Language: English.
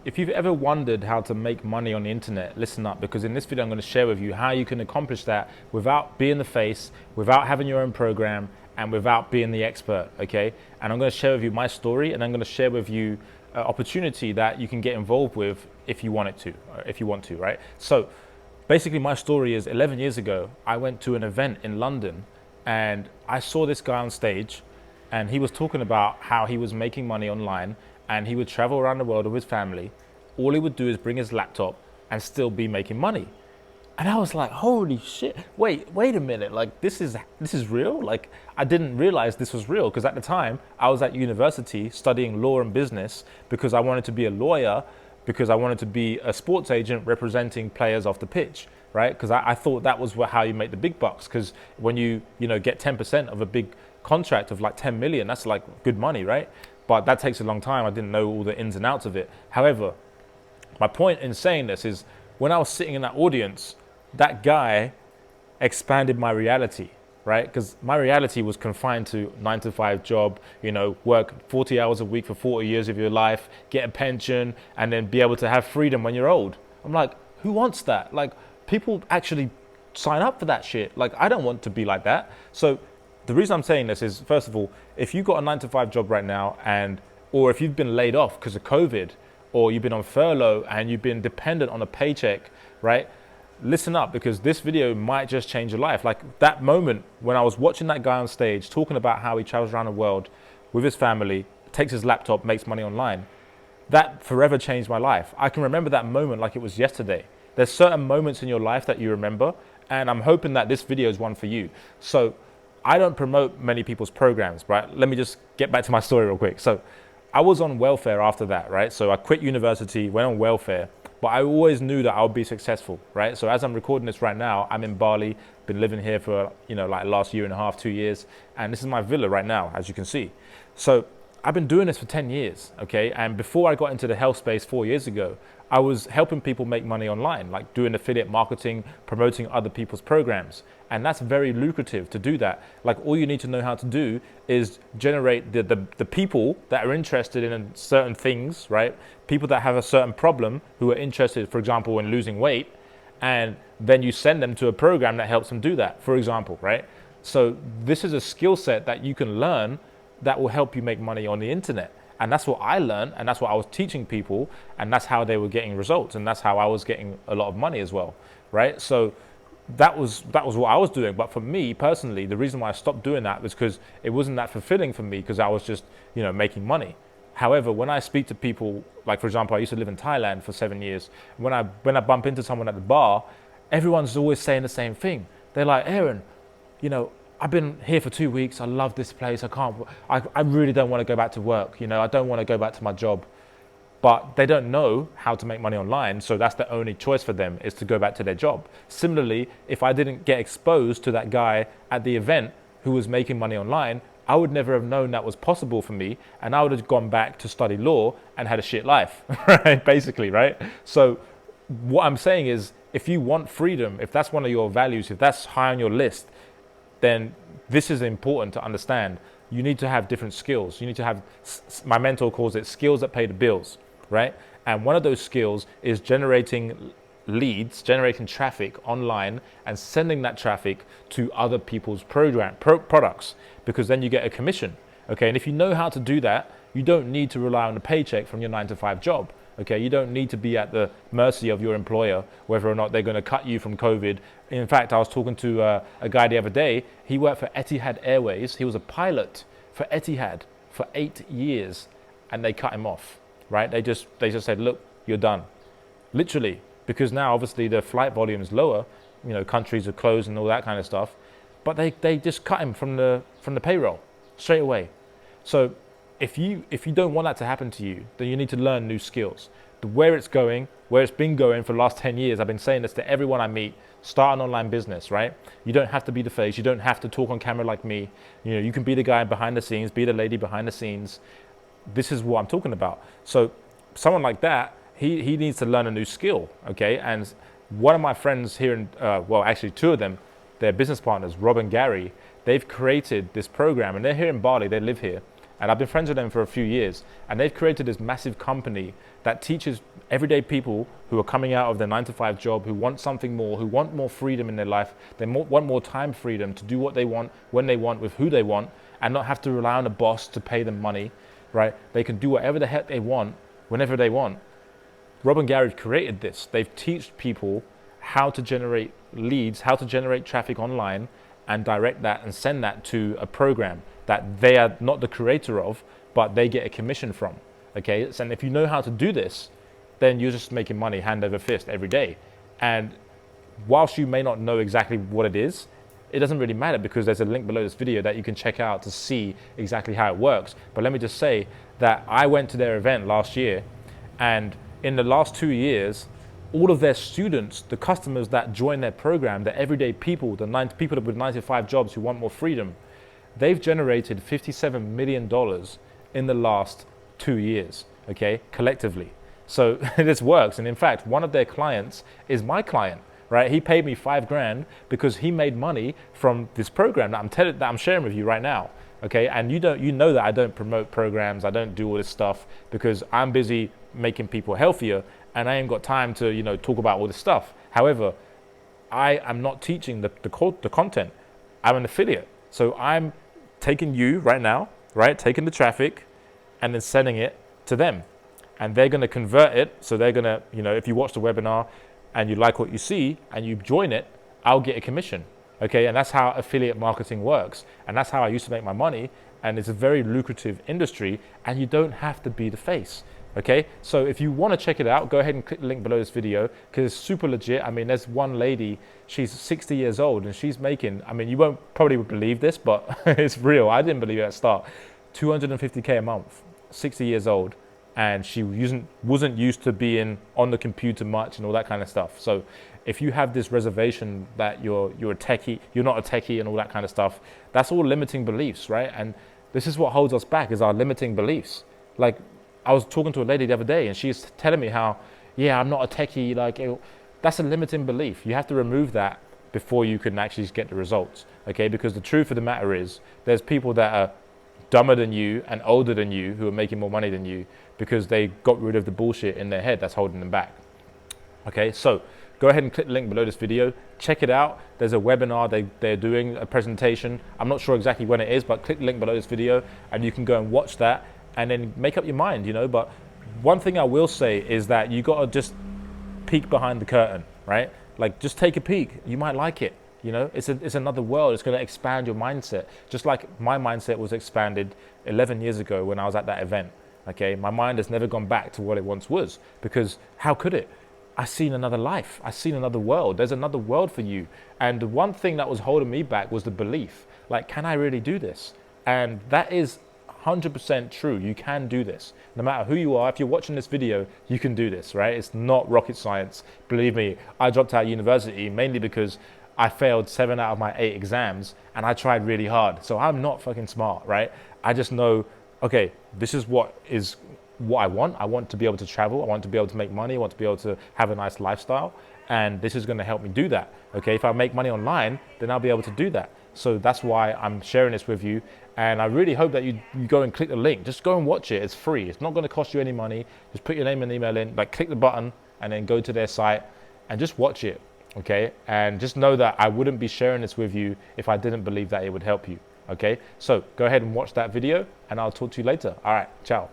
if you've ever wondered how to make money on the internet, listen up, because in this video I'm going to share with you how you can accomplish that without being the face, without having your own program, and without being the expert, okay? And I'm going to share with you my story, and I'm going to share with you an opportunity that you can get involved with if you want it to, or if you want to, right? So basically my story is 11 years ago, I went to an event in London and I saw this guy on stage and he was talking about how he was making money online and he would travel around the world with his family. All he would do is bring his laptop and still be making money. And I was like, holy shit, wait a minute, like this is real? Like I didn't realize this was real because at the time I was at university studying law and business because I wanted to be a lawyer, because I wanted to be a sports agent representing players off the pitch, right? Because I thought that was how you make the big bucks, because when you get 10% of a big contract of like 10 million, that's like good money, right? But that takes a long time. I didn't know all the ins and outs of it. However, my point in saying this is when I was sitting in that audience, that guy expanded my reality, right? Because my reality was confined to 9-to-5 job, work 40 hours a week for 40 years of your life, get a pension, and then be able to have freedom when you're old. I'm like, who wants that? Like, people actually sign up for that shit. Like, I don't want to be like that. So the reason I'm saying this is, first of all, if you've got a 9-to-5 job right now, or if you've been laid off because of COVID, or you've been on furlough and you've been dependent on a paycheck, right? Listen up, because this video might just change your life. Like that moment when I was watching that guy on stage talking about how he travels around the world with his family, takes his laptop, makes money online, that forever changed my life. I can remember that moment like it was yesterday. There's certain moments in your life that you remember, and I'm hoping that this video is one for you. So I don't promote many people's programs, right? Let me just get back to my story real quick. So I was on welfare after that, right? So I quit university, went on welfare, but I always knew that I would be successful, right? So as I'm recording this right now, I'm in Bali, been living here for, like last year and a half, 2 years. And this is my villa right now, as you can see. So I've been doing this for 10 years, okay? And before I got into the health space 4 years ago, I was helping people make money online, like doing affiliate marketing, promoting other people's programs. And that's very lucrative to do that. Like all you need to know how to do is generate the people that are interested in certain things, right? People that have a certain problem who are interested, for example, in losing weight, and then you send them to a program that helps them do that, for example, right? So this is a skill set that you can learn that will help you make money on the internet. And that's what I learned, and that's what I was teaching people, and that's how they were getting results, and that's how I was getting a lot of money as well, right? So that was what I was doing. But for me personally, the reason why I stopped doing that was because it wasn't that fulfilling for me, because I was just making money. However, when I speak to people, like for example, I used to live in Thailand for 7 years. When I bump into someone at the bar, everyone's always saying the same thing. They're like, Aaron, I've been here for 2 weeks. I love this place. I really don't want to go back to work. I don't want to go back to my job. But they don't know how to make money online. So that's the only choice for them, is to go back to their job. Similarly, if I didn't get exposed to that guy at the event who was making money online, I would never have known that was possible for me. And I would have gone back to study law and had a shit life, right? Basically, right? So what I'm saying is, if you want freedom, if that's one of your values, if that's high on your list, then this is important to understand. You need to have different skills. You need to have, my mentor calls it skills that pay the bills, right? And one of those skills is generating leads, generating traffic online and sending that traffic to other people's products, because then you get a commission, okay? And if you know how to do that, you don't need to rely on a paycheck from your 9-to-5 job. Okay, you don't need to be at the mercy of your employer, whether or not they're going to cut you from COVID. In fact, I was talking to a guy the other day. He worked for Etihad Airways. He was a pilot for Etihad for 8 years, and they cut him off, right? They just said, look, you're done. Literally, because now obviously the flight volume is lower, countries are closed and all that kind of stuff, but they just cut him from the payroll straight away. So if you don't want that to happen to you, then you need to learn new skills. Where it's going, where it's been going for the last 10 years, I've been saying this to everyone I meet: start an online business, right? You don't have to be the face. You don't have to talk on camera like me. You can be the guy behind the scenes, be the lady behind the scenes. This is what I'm talking about. So someone like that, he needs to learn a new skill, okay? And one of my friends here in, actually two of them, they're business partners, Rob and Gary. They've created this program, and they're here in Bali. They live here. and I've been friends with them for a few years, and they've created this massive company that teaches everyday people who are coming out of their 9-to-5 job, who want something more, who want more freedom in their life. They want more time freedom to do what they want, when they want, with who they want, and not have to rely on a boss to pay them money, right? They can do whatever the heck they want, whenever they want. Rob and Gary created this. They've taught people how to generate leads, how to generate traffic online, and direct that and send that to a program that they are not the creator of, but they get a commission from. Okay, and if you know how to do this, then you're just making money hand over fist every day. And whilst you may not know exactly what it is, it doesn't really matter, because there's a link below this video that you can check out to see exactly how it works. But let me just say that I went to their event last year, and in the last 2 years, all of their students, the customers that join their program, the everyday people, people with 9-to-5 jobs who want more freedom, they've generated $57 million in the last 2 years, okay, collectively. So this works. And in fact, one of their clients is my client, right? He paid me $5,000 because he made money from this program that I'm sharing with you right now. Okay, and you know that I don't promote programs, I don't do all this stuff because I'm busy making people healthier, and I ain't got time to talk about all this stuff. However, I am not teaching the content. I'm an affiliate, so I'm taking you right now, right? Taking the traffic, and then sending it to them, and they're going to convert it. So they're going to, if you watch the webinar and you like what you see and you join it, I'll get a commission. Okay, and that's how affiliate marketing works, and that's how I used to make my money, and it's a very lucrative industry, and you don't have to be the face. Okay, so if you want to check it out, go ahead and click the link below this video, because it's super legit. I mean, there's one lady, she's 60 years old, and she's making, you won't probably believe this, but it's real. I didn't believe it at the start. 250K a month, 60 years old, and she wasn't used to being on the computer much and all that kind of stuff. So if you have this reservation that you're a techie, you're not a techie and all that kind of stuff, that's all limiting beliefs, right? And this is what holds us back, is our limiting beliefs. Like, I was talking to a lady the other day, and she's telling me how, I'm not a techie. That's a limiting belief. You have to remove that before you can actually get the results, okay? Because the truth of the matter is, there's people that are dumber than you and older than you who are making more money than you because they got rid of the bullshit in their head that's holding them back. Okay, so go ahead and click the link below this video. Check it out. There's a webinar. They're doing a presentation. I'm not sure exactly when it is, but click the link below this video and you can go and watch that and then make up your mind, But one thing I will say is that you got to just peek behind the curtain, right? Like, just take a peek. You might like it. It's another world. It's going to expand your mindset. Just like my mindset was expanded 11 years ago when I was at that event. Okay, my mind has never gone back to what it once was, because how could it? I've seen another life. I've seen another world. There's another world for you. And the one thing that was holding me back was the belief. Like, can I really do this? And that is 100% true. You can do this. No matter who you are, if you're watching this video, you can do this, right? It's not rocket science. Believe me, I dropped out of university mainly because I failed 7 out of my 8 exams and I tried really hard. So I'm not fucking smart, right? I just know, okay, this is what I want. I want to be able to travel. I want to be able to make money. I want to be able to have a nice lifestyle. And this is going to help me do that. Okay, if I make money online, then I'll be able to do that. So that's why I'm sharing this with you. And I really hope that you go and click the link. Just go and watch it. It's free. It's not going to cost you any money. Just put your name and email in, click the button and then go to their site and just watch it. Okay, and just know that I wouldn't be sharing this with you if I didn't believe that it would help you. Okay, so go ahead and watch that video and I'll talk to you later. All right, ciao.